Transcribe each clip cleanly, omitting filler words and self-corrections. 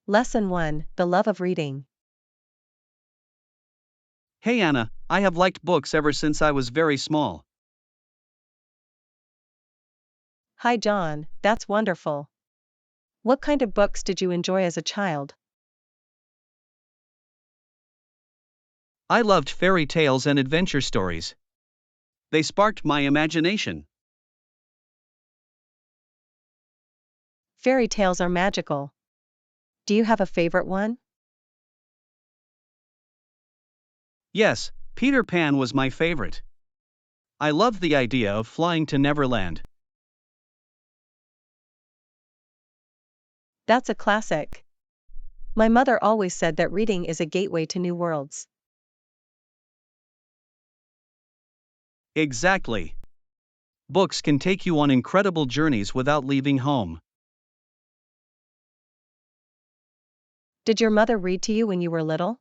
Lesson 1: The Love of Reading. Hey Anna, I have liked books ever since I was very small. Hi John, that's wonderful. What kind of books did you enjoy as a child? I loved fairy tales and adventure stories. They sparked my imagination. Fairy tales are magical. Do you have a favorite one? Yes, Peter Pan was my favorite. I loved the idea of flying to Neverland. That's a classic. My mother always said that reading is a gateway to new worlds. Exactly. Books can take you on incredible journeys without leaving home. Did your mother read to you when you were little?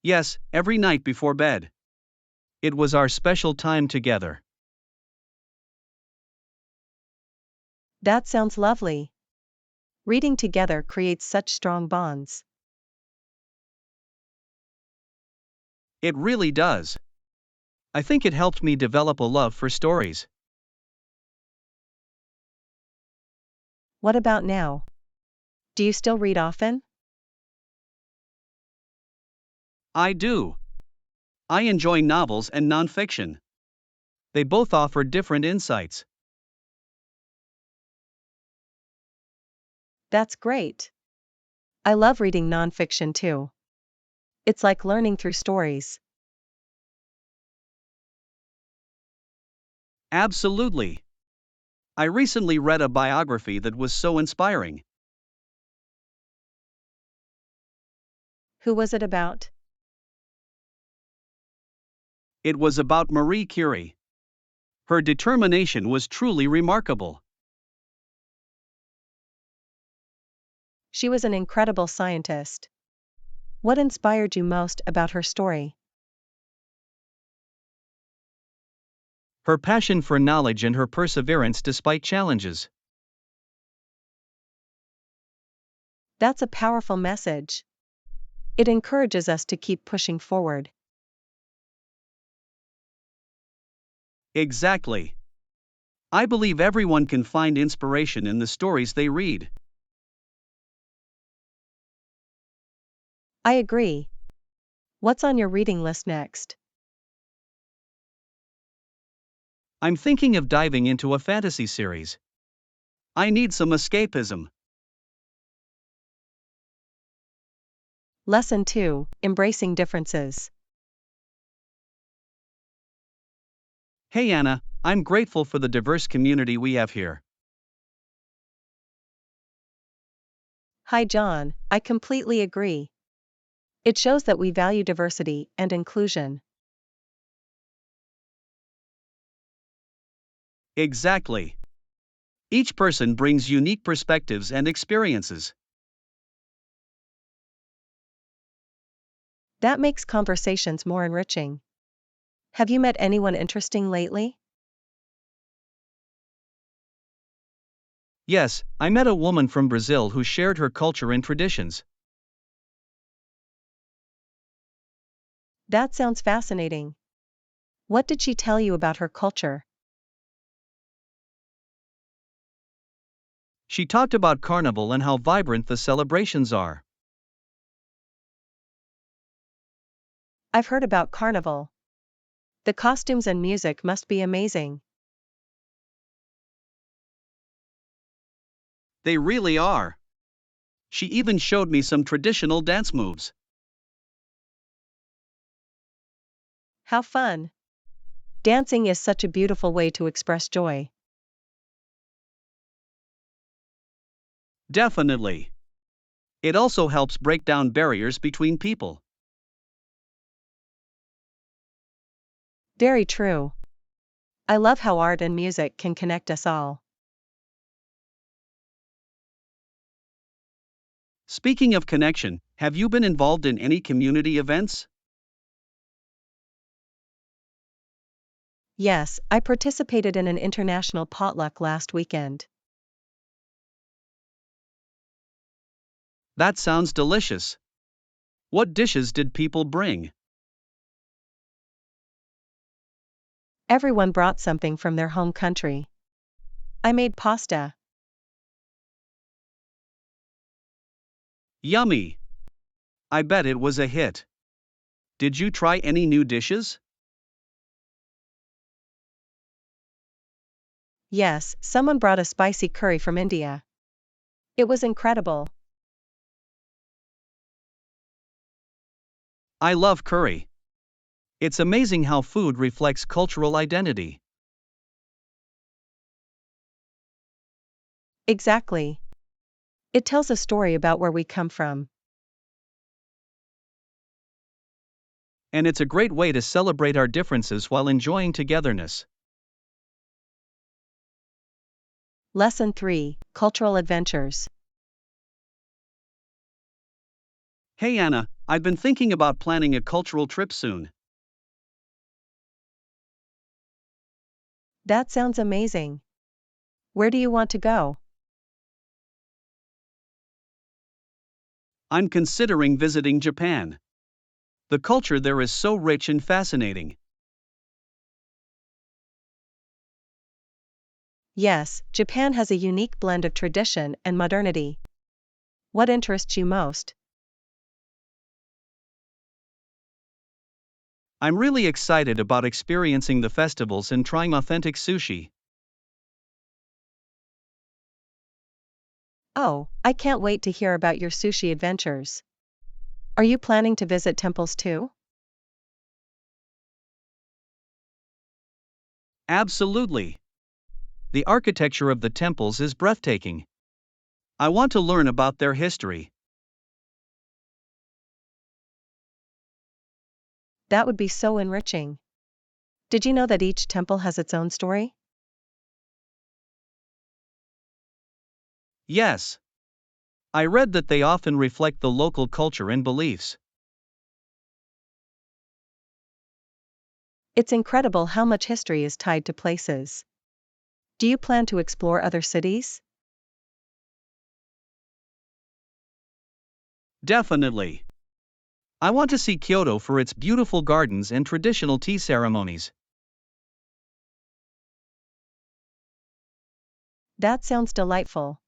Yes, every night before bed. It was our special time together. That sounds lovely. Reading together creates such strong bonds. It really does. I think it helped me develop a love for stories. What about now? Do you still read often? I do. I enjoy novels and nonfiction. They both offer different insights. That's great. I love reading nonfiction too. It's like learning through stories. Absolutely. I recently read a biography that was so inspiring. Who was it about? It was about Marie Curie. Her determination was truly remarkable. She was an incredible scientist. What inspired you most about her story? Her passion for knowledge and her perseverance despite challenges. That's a powerful message. It encourages us to keep pushing forward. Exactly. I believe everyone can find inspiration in the stories they read. I agree. What's on your reading list next? I'm thinking of diving into a fantasy series. I need some escapism. Lesson 2: Embracing differences. Hey Anna, I'm grateful for the diverse community we have here. Hi John, I completely agree. It shows that we value diversity and inclusion. Exactly. Each person brings unique perspectives and experiences. That makes conversations more enriching. Have you met anyone interesting lately? Yes, I met a woman from Brazil who shared her culture and traditions. That sounds fascinating. What did she tell you about her culture? She talked about Carnival and how vibrant the celebrations are. I've heard about Carnival. The costumes and music must be amazing. They really are. She even showed me some traditional dance moves. How fun! Dancing is such a beautiful way to express joy. Definitely. It also helps break down barriers between people. Very true. I love how art and music can connect us all. Speaking of connection, have you been involved in any community events? Yes, I participated in an international potluck last weekend. That sounds delicious. What dishes did people bring? Everyone brought something from their home country. I made pasta. Yummy. I bet it was a hit. Did you try any new dishes? Yes, someone brought a spicy curry from India. It was incredible. I love curry. It's amazing how food reflects cultural identity. Exactly. It tells a story about where we come from. And it's a great way to celebrate our differences while enjoying togetherness. Lesson 3: Cultural Adventures. Hey Anna, I've been thinking about planning a cultural trip soon. That sounds amazing. Where do you want to go? I'm considering visiting Japan. The culture there is so rich and fascinating. Yes, Japan has a unique blend of tradition and modernity. What interests you most? I'm really excited about experiencing the festivals and trying authentic sushi. Oh, I can't wait to hear about your sushi adventures. Are you planning to visit temples too? Absolutely. The architecture of the temples is breathtaking. I want to learn about their history. That would be so enriching. Did you know that each temple has its own story? Yes, I read that they often reflect the local culture and beliefs. It's incredible how much history is tied to places. Do you plan to explore other cities? Definitely. I want to see Kyoto for its beautiful gardens and traditional tea ceremonies. That sounds delightful.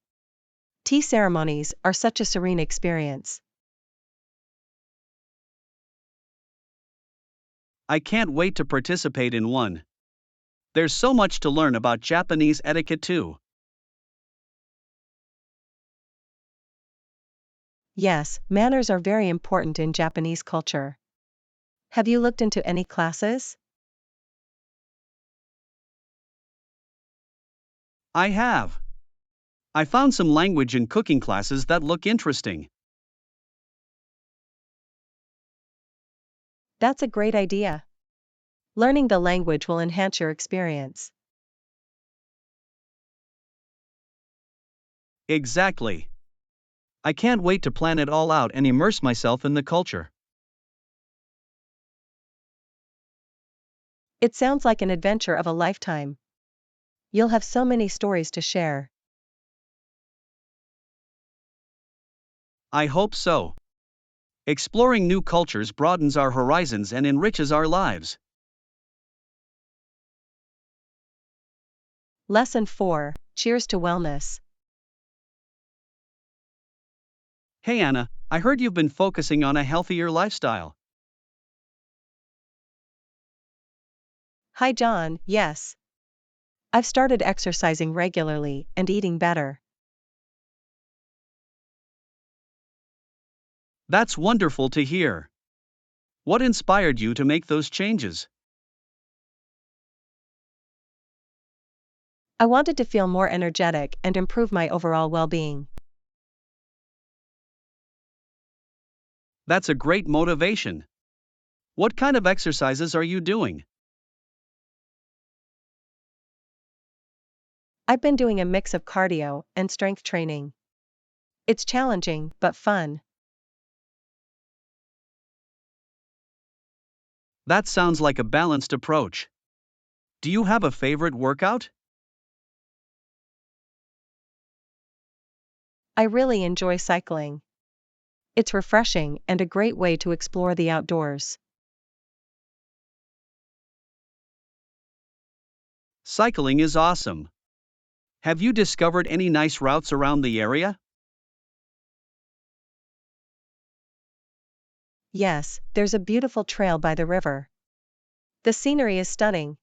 Tea ceremonies are such a serene experience. I can't wait to participate in one. There's so much to learn about Japanese etiquette too. Yes, manners are very important in Japanese culture. Have you looked into any classes? I have. I found some language and cooking classes that look interesting. That's a great idea. Learning the language will enhance your experience. Exactly. I can't wait to plan it all out and immerse myself in the culture. It sounds like an adventure of a lifetime. You'll have so many stories to share. I hope so. Exploring new cultures broadens our horizons and enriches our lives. Lesson 4: Cheers to Wellness. Hey Anna, I heard you've been focusing on a healthier lifestyle. Hi John, yes. I've started exercising regularly and eating better. That's wonderful to hear. What inspired you to make those changes? I wanted to feel more energetic and improve my overall well-being. That's a great motivation. What kind of exercises are you doing? I've been doing a mix of cardio and strength training. It's challenging but fun. That sounds like a balanced approach. Do you have a favorite workout? I really enjoy cycling. It's refreshing and a great way to explore the outdoors. Cycling is awesome. Have you discovered any nice routes around the area? Yes, there's a beautiful trail by the river. The scenery is stunning.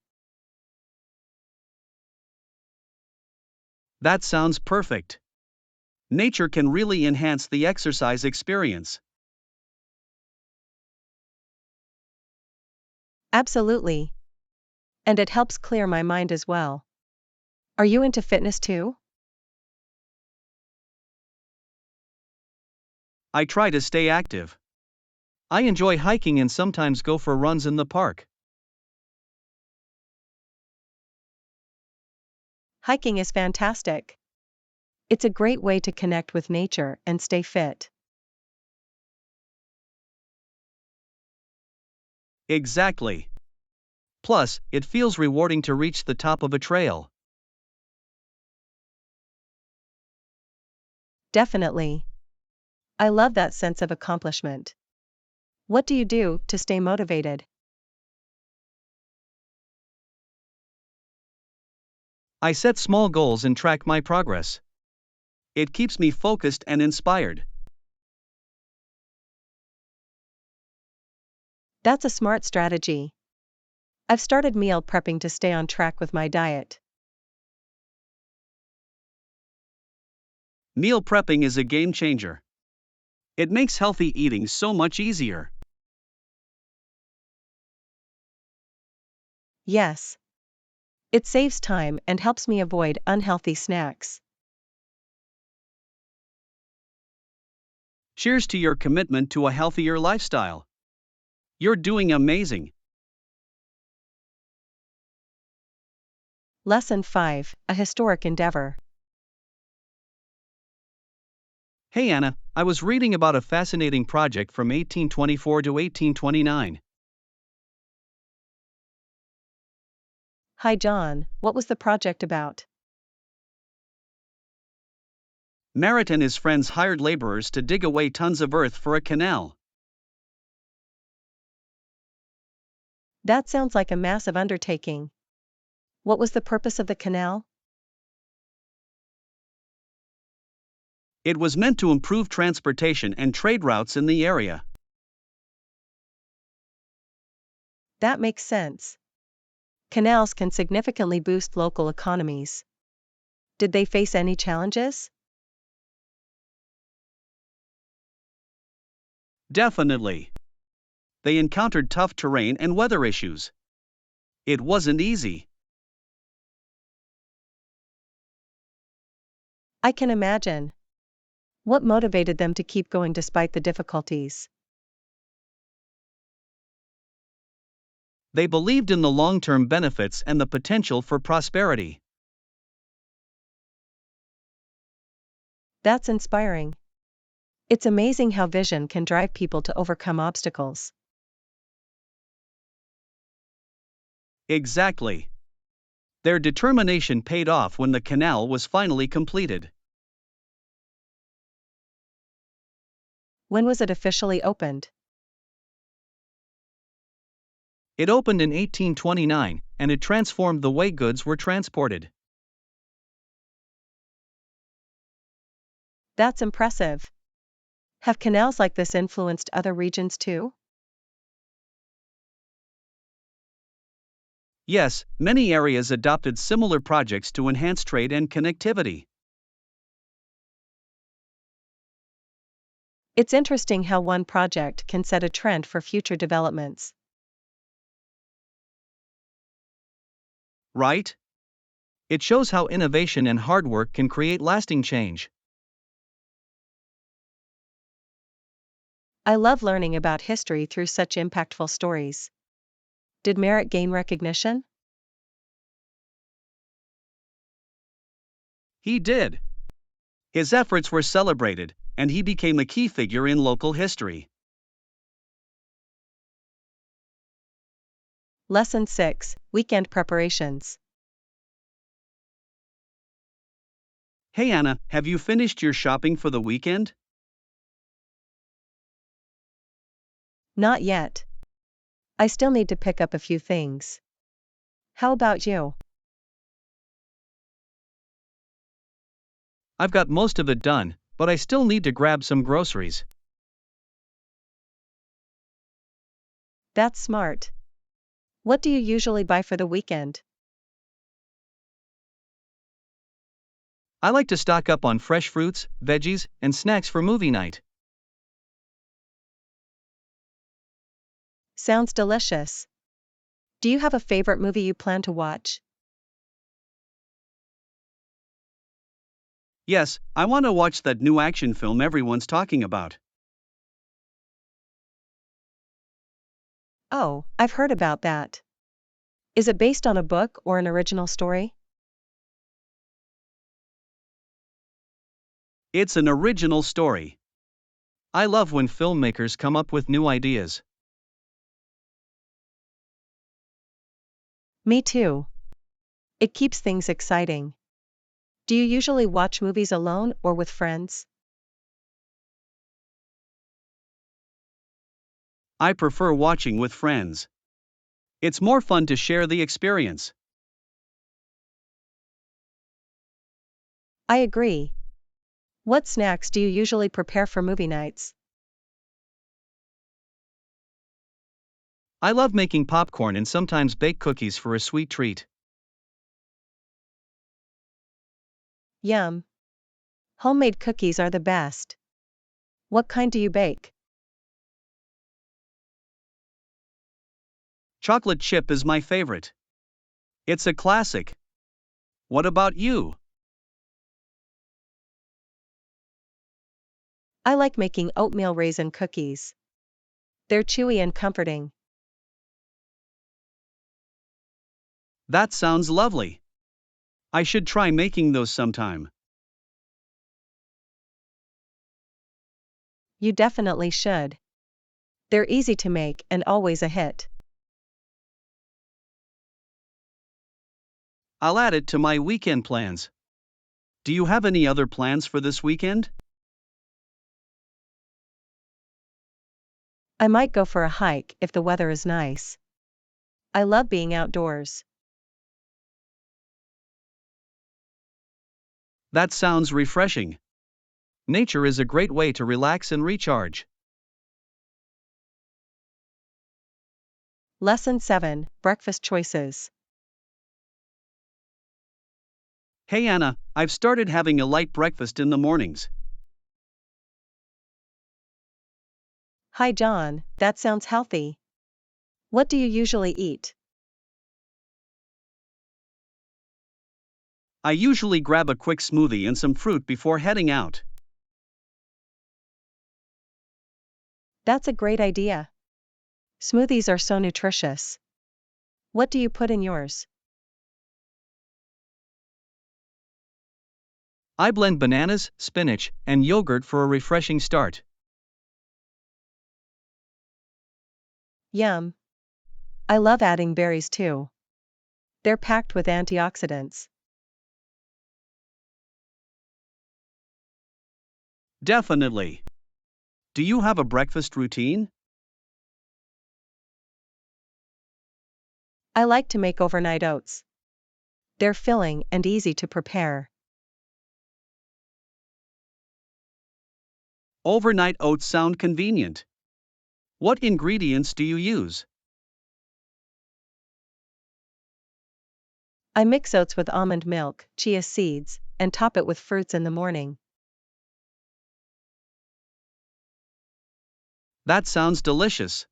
That sounds perfect. Nature can really enhance the exercise experience. Absolutely. And it helps clear my mind as well. Are you into fitness too? I try to stay active. I enjoy hiking and sometimes go for runs in the park. Hiking is fantastic. It's a great way to connect with nature and stay fit. Exactly. Plus, it feels rewarding to reach the top of a trail. Definitely. I love that sense of accomplishment. What do you do to stay motivated? I set small goals and track my progress. It keeps me focused and inspired. That's a smart strategy. I've started meal prepping to stay on track with my diet. Meal prepping is a game changer. It makes healthy eating so much easier. Yes. It saves time and helps me avoid unhealthy snacks. Cheers to your commitment to a healthier lifestyle. You're doing amazing. Lesson 5: A historic endeavor. Hey Anna, I was reading about a fascinating project from 1824 to 1829. Hi John, what was the project about? Merritt and his friends hired laborers to dig away tons of earth for a canal. That sounds like a massive undertaking. What was the purpose of the canal? It was meant to improve transportation and trade routes in the area. That makes sense. Canals can significantly boost local economies. Did they face any challenges? Definitely. They encountered tough terrain and weather issues. It wasn't easy. I can imagine. What motivated them to keep going despite the difficulties? They believed in the long term benefits and the potential for prosperity. That's inspiring. It's amazing how vision can drive people to overcome obstacles. Exactly. Their determination paid off when the canal was finally completed. When was it officially opened? It opened in 1829, and it transformed the way goods were transported. That's impressive. Have canals like this influenced other regions too? Yes, many areas adopted similar projects to enhance trade and connectivity. It's interesting how one project can set a trend for future developments. Right? It shows how innovation and hard work can create lasting change. I love learning about history through such impactful stories. Did Merritt gain recognition? He did. His efforts were celebrated, and he became a key figure in local history. Lesson 6: Weekend preparations. Hey Anna, have you finished your shopping for the weekend? Not yet. I still need to pick up a few things. How about you? I've got most of it done, but I still need to grab some groceries. That's smart. What do you usually buy for the weekend? I like to stock up on fresh fruits, veggies, and snacks for movie night. Sounds delicious. Do you have a favorite movie you plan to watch? Yes, I want to watch that new action film everyone's talking about. Oh, I've heard about that. Is it based on a book or an original story? It's an original story. I love when filmmakers come up with new ideas. Me too. It keeps things exciting. Do you usually watch movies alone or with friends? I prefer watching with friends. It's more fun to share the experience. I agree. What snacks do you usually prepare for movie nights? I love making popcorn and sometimes bake cookies for a sweet treat. Yum. Homemade cookies are the best. What kind do you bake? Chocolate chip is my favorite. It's a classic. What about you? I like making oatmeal raisin cookies. They're chewy and comforting. That sounds lovely. I should try making those sometime. You definitely should. They're easy to make and always a hit. I'll add it to my weekend plans. Do you have any other plans for this weekend? I might go for a hike if the weather is nice. I love being outdoors. That sounds refreshing. Nature is a great way to relax and recharge. Lesson 7, Breakfast Choices. Hey Anna, I've started having a light breakfast in the mornings. Hi John, that sounds healthy. What do you usually eat? I usually grab a quick smoothie and some fruit before heading out. That's a great idea. Smoothies are so nutritious. What do you put in yours? I blend bananas, spinach, and yogurt for a refreshing start. Yum. I love adding berries too. They're packed with antioxidants. Definitely. Do you have a breakfast routine? I like to make overnight oats. They're filling and easy to prepare. Overnight oats sound convenient. What ingredients do you use? I mix oats with almond milk, chia seeds, and top it with fruits in the morning. That sounds delicious.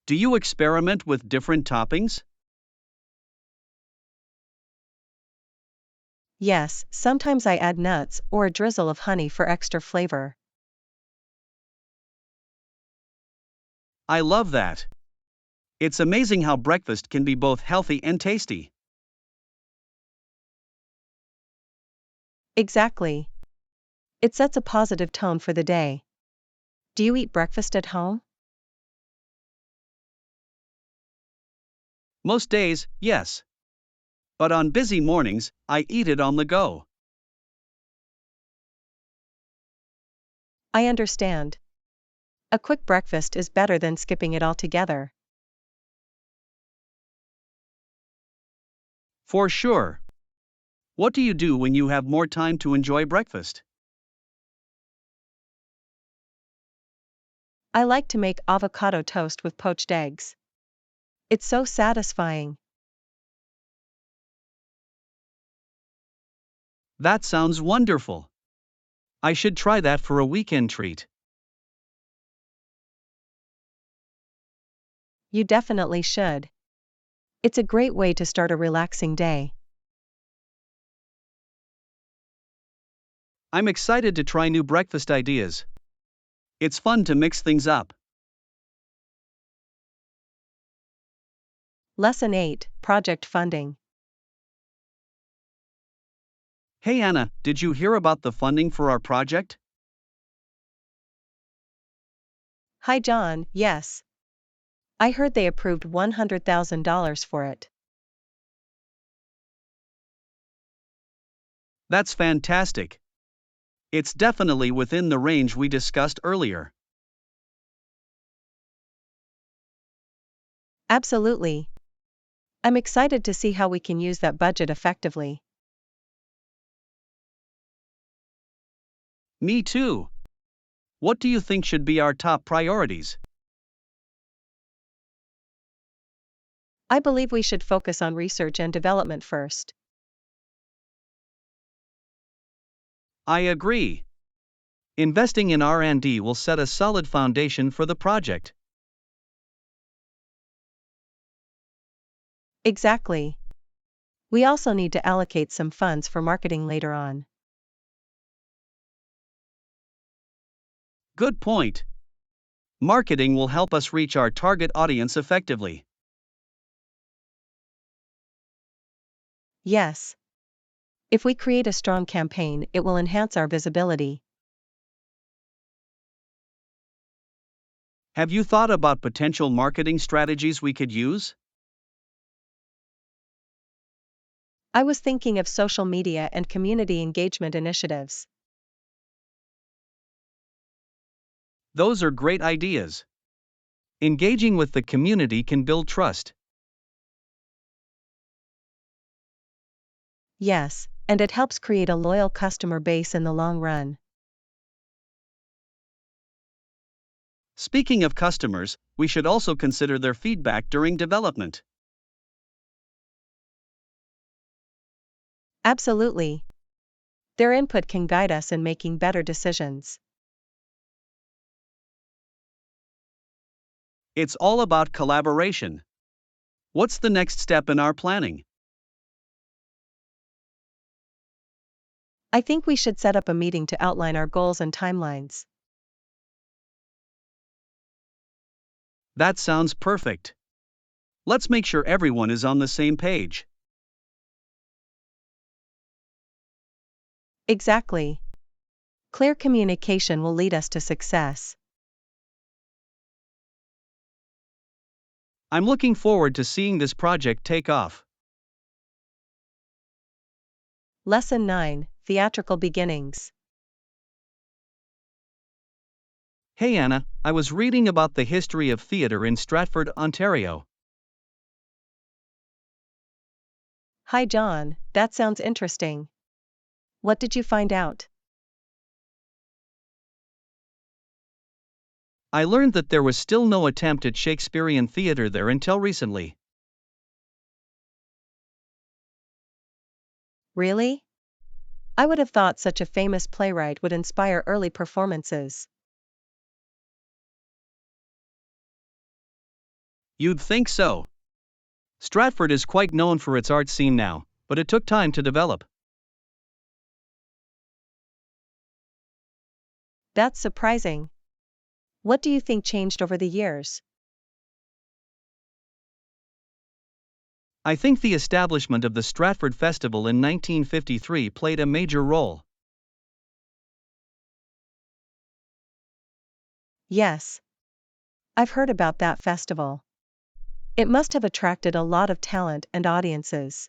Do you experiment with different toppings? Yes, sometimes I add nuts or a drizzle of honey for extra flavor. I love that. It's amazing how breakfast can be both healthy and tasty. Exactly. It sets a positive tone for the day. Do you eat breakfast at home? Most days, yes. But on busy mornings, I eat it on the go. I understand. A quick breakfast is better than skipping it altogether. For sure. What do you do when you have more time to enjoy breakfast? I like to make avocado toast with poached eggs. It's so satisfying. That sounds wonderful. I should try that for a weekend treat. You definitely should. It's a great way to start a relaxing day. I'm excited to try new breakfast ideas. It's fun to mix things up. Lesson 8, Project Funding. Hey Anna, did you hear about the funding for our project? Hi John, yes. I heard they approved $100,000 for it. That's fantastic. It's definitely within the range we discussed earlier. Absolutely. I'm excited to see how we can use that budget effectively. Me too. What do you think should be our top priorities? I believe we should focus on research and development first. I agree. Investing in R&D will set a solid foundation for the project. Exactly. We also need to allocate some funds for marketing later on. Good point. Marketing will help us reach our target audience effectively. Yes. If we create a strong campaign, it will enhance our visibility. Have you thought about potential marketing strategies we could use? I was thinking of social media and community engagement initiatives. Those are great ideas. Engaging with the community can build trust. Yes, and it helps create a loyal customer base in the long run. Speaking of customers, we should also consider their feedback during development. Absolutely. Their input can guide us in making better decisions. It's all about collaboration. What's the next step in our planning? I think we should set up a meeting to outline our goals and timelines. That sounds perfect. Let's make sure everyone is on the same page. Exactly. Clear communication will lead us to success. I'm looking forward to seeing this project take off. Lesson 9, Theatrical Beginnings. Hey Anna, I was reading about the history of theatre in Stratford, Ontario. Hi John, that sounds interesting. What did you find out? I learned that there was still no attempt at Shakespearean theatre there until recently. Really? I would have thought such a famous playwright would inspire early performances. You'd think so. Stratford is quite known for its art scene now, but it took time to develop. That's surprising. What do you think changed over the years? I think the establishment of the Stratford Festival in 1953 played a major role. Yes. I've heard about that festival. It must have attracted a lot of talent and audiences.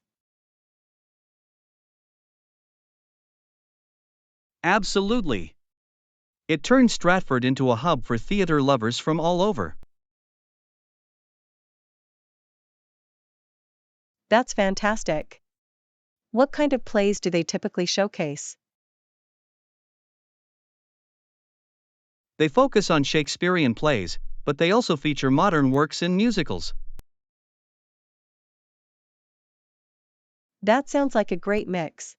Absolutely. It turned Stratford into a hub for theater lovers from all over. That's fantastic. What kind of plays do they typically showcase? They focus on Shakespearean plays, but they also feature modern works in musicals. That sounds like a great mix.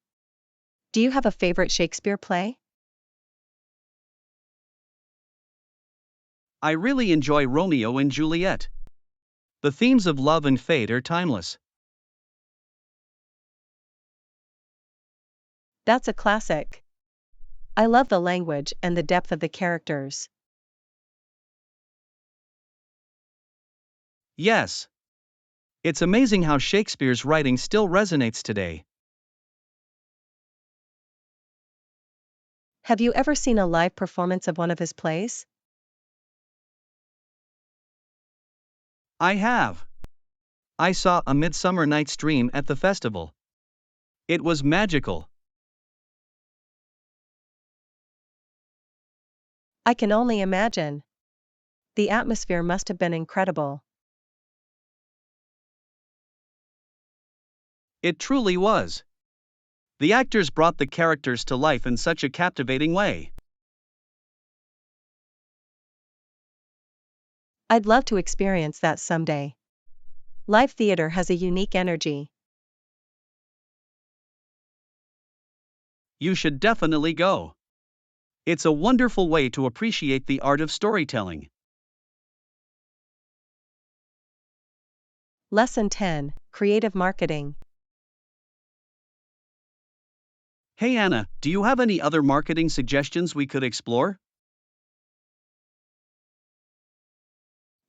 Do you have a favorite Shakespeare play? I really enjoy Romeo and Juliet. The themes of love and fate are timeless. That's a classic. I love the language and the depth of the characters. Yes. It's amazing how Shakespeare's writing still resonates today. Have you ever seen a live performance of one of his plays? I have. I saw A Midsummer Night's Dream at the festival. It was magical. I can only imagine. The atmosphere must have been incredible. It truly was. The actors brought the characters to life in such a captivating way. I'd love to experience that someday. Live theater has a unique energy. You should definitely go. It's a wonderful way to appreciate the art of storytelling. Lesson 10: Creative Marketing. Hey Anna, do you have any other marketing suggestions we could explore?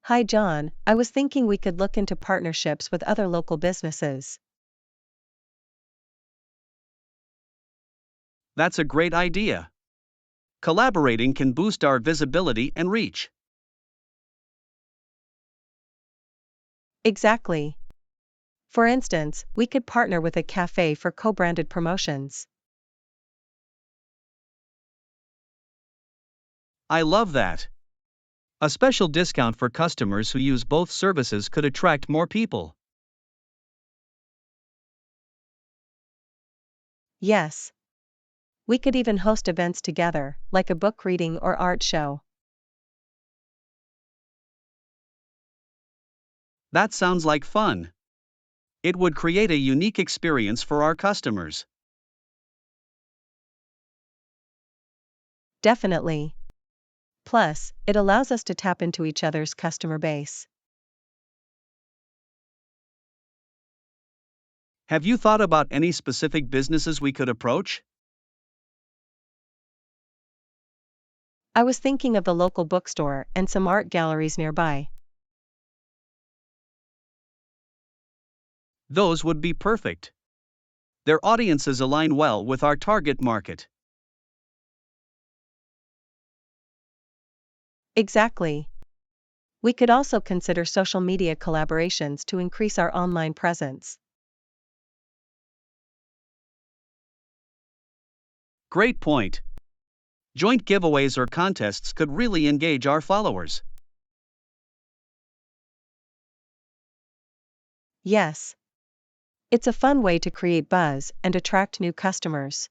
Hi John, I was thinking we could look into partnerships with other local businesses. That's a great idea. Collaborating can boost our visibility and reach. Exactly. For instance, we could partner with a cafe for co-branded promotions. I love that. A special discount for customers who use both services could attract more people. Yes. We could even host events together, like a book reading or art show. That sounds like fun. It would create a unique experience for our customers. Definitely. Plus, it allows us to tap into each other's customer base. Have you thought about any specific businesses we could approach? I was thinking of the local bookstore and some art galleries nearby. Those would be perfect. Their audiences align well with our target market. Exactly. We could also consider social media collaborations to increase our online presence. Great point. Joint giveaways or contests could really engage our followers. Yes. It's a fun way to create buzz and attract new customers.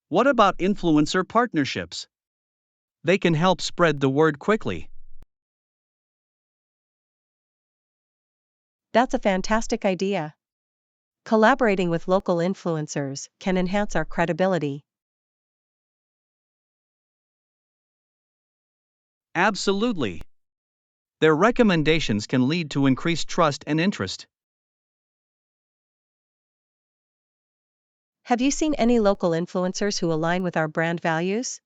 What about influencer partnerships? They can help spread the word quickly. That's a fantastic idea. Collaborating with local influencers can enhance our credibility. Absolutely. Their recommendations can lead to increased trust and interest. Have you seen any local influencers who align with our brand values?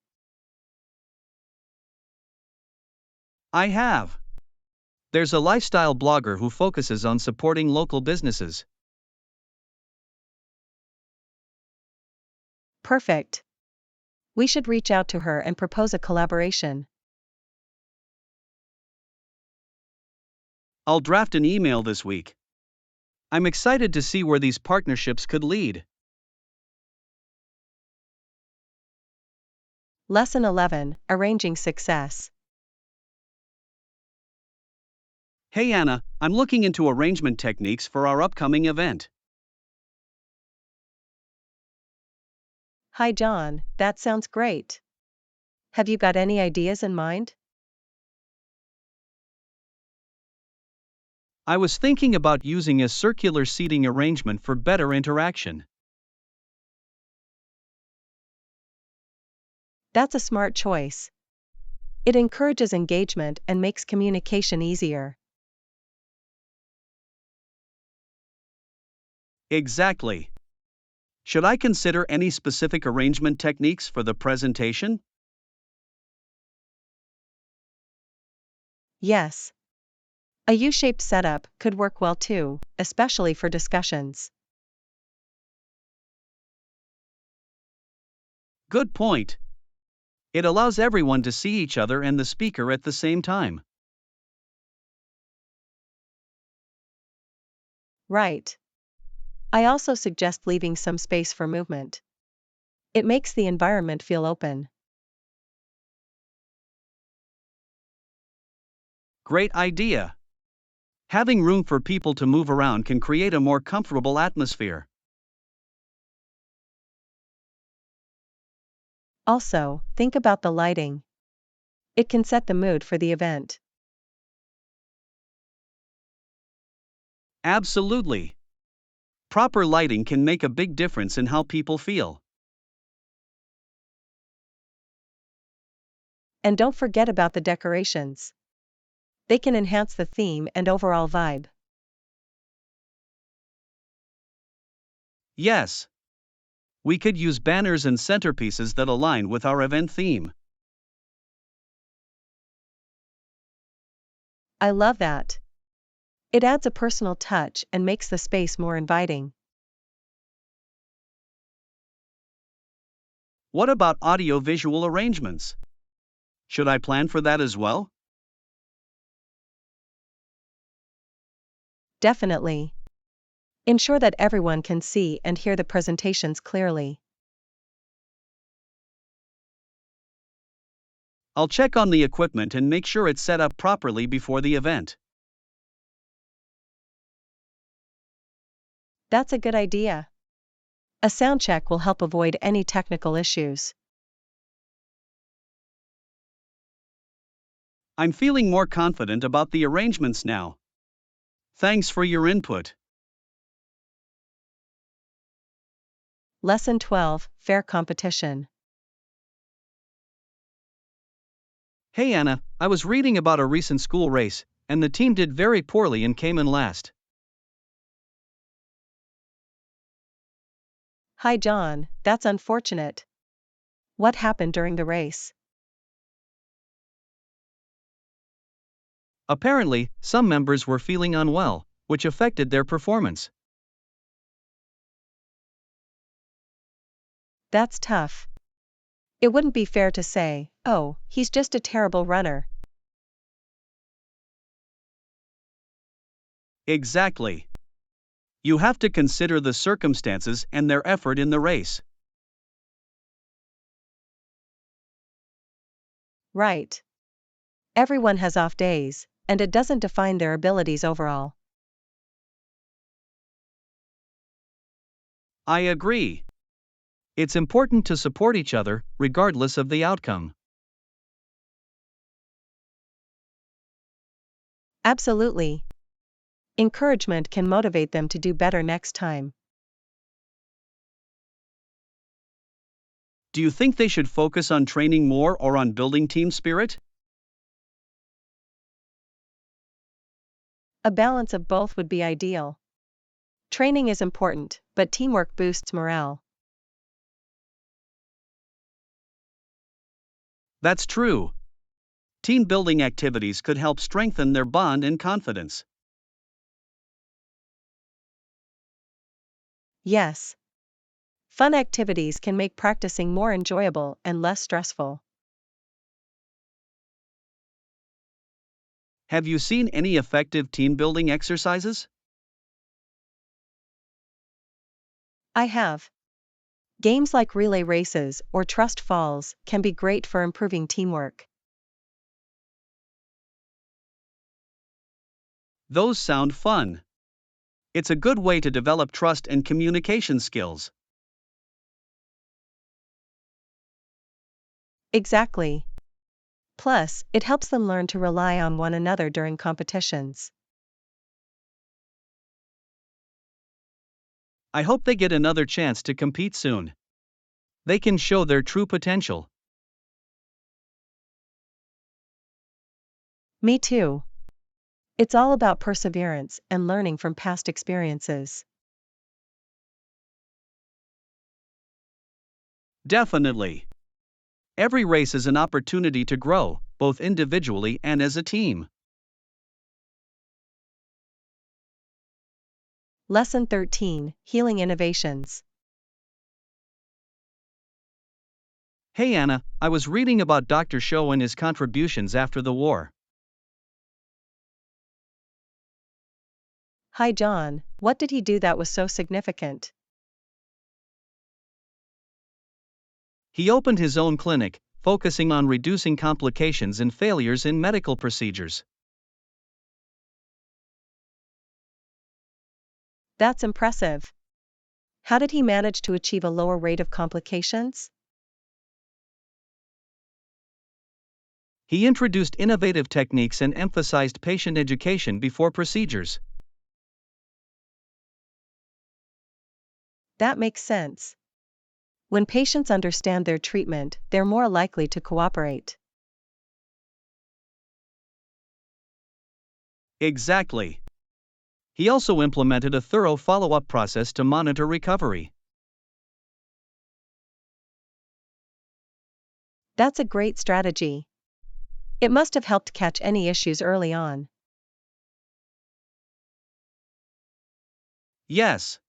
I have. There's a lifestyle blogger who focuses on supporting local businesses. Perfect. We should reach out to her and propose a collaboration. I'll draft an email this week. I'm excited to see where these partnerships could lead. Lesson 11, Arranging Success. Hey Anna, I'm looking into arrangement techniques for our upcoming event. Hi John, that sounds great. Have you got any ideas in mind? I was thinking about using a circular seating arrangement for better interaction. That's a smart choice. It encourages engagement and makes communication easier. Exactly. Should I consider any specific arrangement techniques for the presentation? Yes. A U-shaped setup could work well too, especially for discussions. Good point. It allows everyone to see each other and the speaker at the same time. Right. I also suggest leaving some space for movement. It makes the environment feel open. Great idea. Having room for people to move around can create a more comfortable atmosphere. Also, think about the lighting. It can set the mood for the event. Absolutely. Proper lighting can make a big difference in how people feel. And don't forget about the decorations. They can enhance the theme and overall vibe. Yes. We could use banners and centerpieces that align with our event theme. I love that. It adds a personal touch and makes the space more inviting. What about audio-visual arrangements? Should I plan for that as well? Definitely. Ensure that everyone can see and hear the presentations clearly. I'll check on the equipment and make sure it's set up properly before the event. That's a good idea. A sound check will help avoid any technical issues. I'm feeling more confident about the arrangements now. Thanks for your input. Lesson 12, Fair Competition. Hey Anna, I was reading about a recent school race, and the team did very poorly and came in last. Hi John, that's unfortunate. What happened during the race? Apparently, some members were feeling unwell, which affected their performance. That's tough. It wouldn't be fair to say, oh, he's just a terrible runner. Exactly. You have to consider the circumstances and their effort in the race. Right. Everyone has off days, and it doesn't define their abilities overall. I agree. It's important to support each other, regardless of the outcome. Absolutely. Encouragement can motivate them to do better next time. Do you think they should focus on training more or on building team spirit? A balance of both would be ideal. Training is important, but teamwork boosts morale. That's true. Team building activities could help strengthen their bond and confidence. Yes. Fun activities can make practicing more enjoyable and less stressful. Have you seen any effective team building exercises? I have. Games like relay races or trust falls can be great for improving teamwork. Those sound fun. It's a good way to develop trust and communication skills. Exactly. Plus, it helps them learn to rely on one another during competitions. I hope they get another chance to compete soon. They can show their true potential. Me too. It's all about perseverance and learning from past experiences. Definitely. Every race is an opportunity to grow, both individually and as a team. Lesson 13: Healing Innovations. Hey Anna, I was reading about Dr. Show and his contributions after the war. Hi John, what did he do that was so significant? He opened his own clinic, focusing on reducing complications and failures in medical procedures. That's impressive. How did he manage to achieve a lower rate of complications? He introduced innovative techniques and emphasized patient education before procedures. That makes sense. When patients understand their treatment, they're more likely to cooperate. Exactly. He also implemented a thorough follow-up process to monitor recovery. That's a great strategy. It must have helped catch any issues early on. Yes.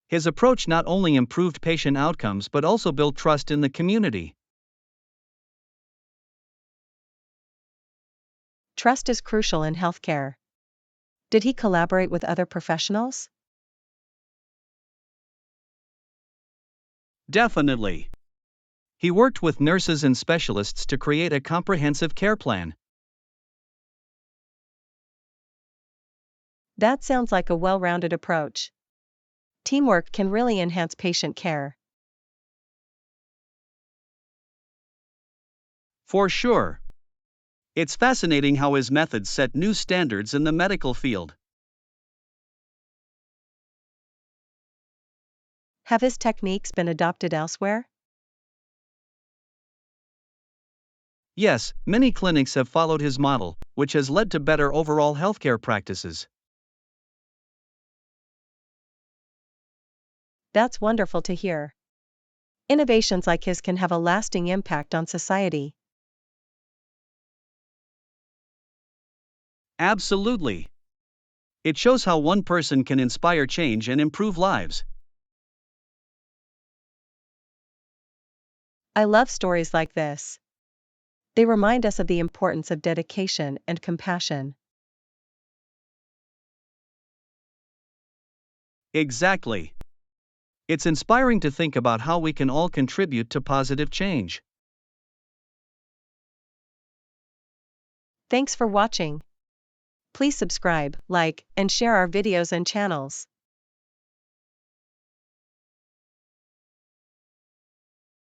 His approach not only improved patient outcomes but also built trust in the community. Trust is crucial in healthcare. Did he collaborate with other professionals? Definitely. He worked with nurses and specialists to create a comprehensive care plan. That sounds like a well-rounded approach. Teamwork can really enhance patient care. For sure. It's fascinating how his methods set new standards in the medical field. Have his techniques been adopted elsewhere? Yes, many clinics have followed his model, which has led to better overall healthcare practices. That's wonderful to hear. Innovations like his can have a lasting impact on society. Absolutely. It shows how one person can inspire change and improve lives. I love stories like this. They remind us of the importance of dedication and compassion. Exactly. It's inspiring to think about how we can all contribute to positive change. Thanks for watching. Please subscribe, like, and share our videos and channels.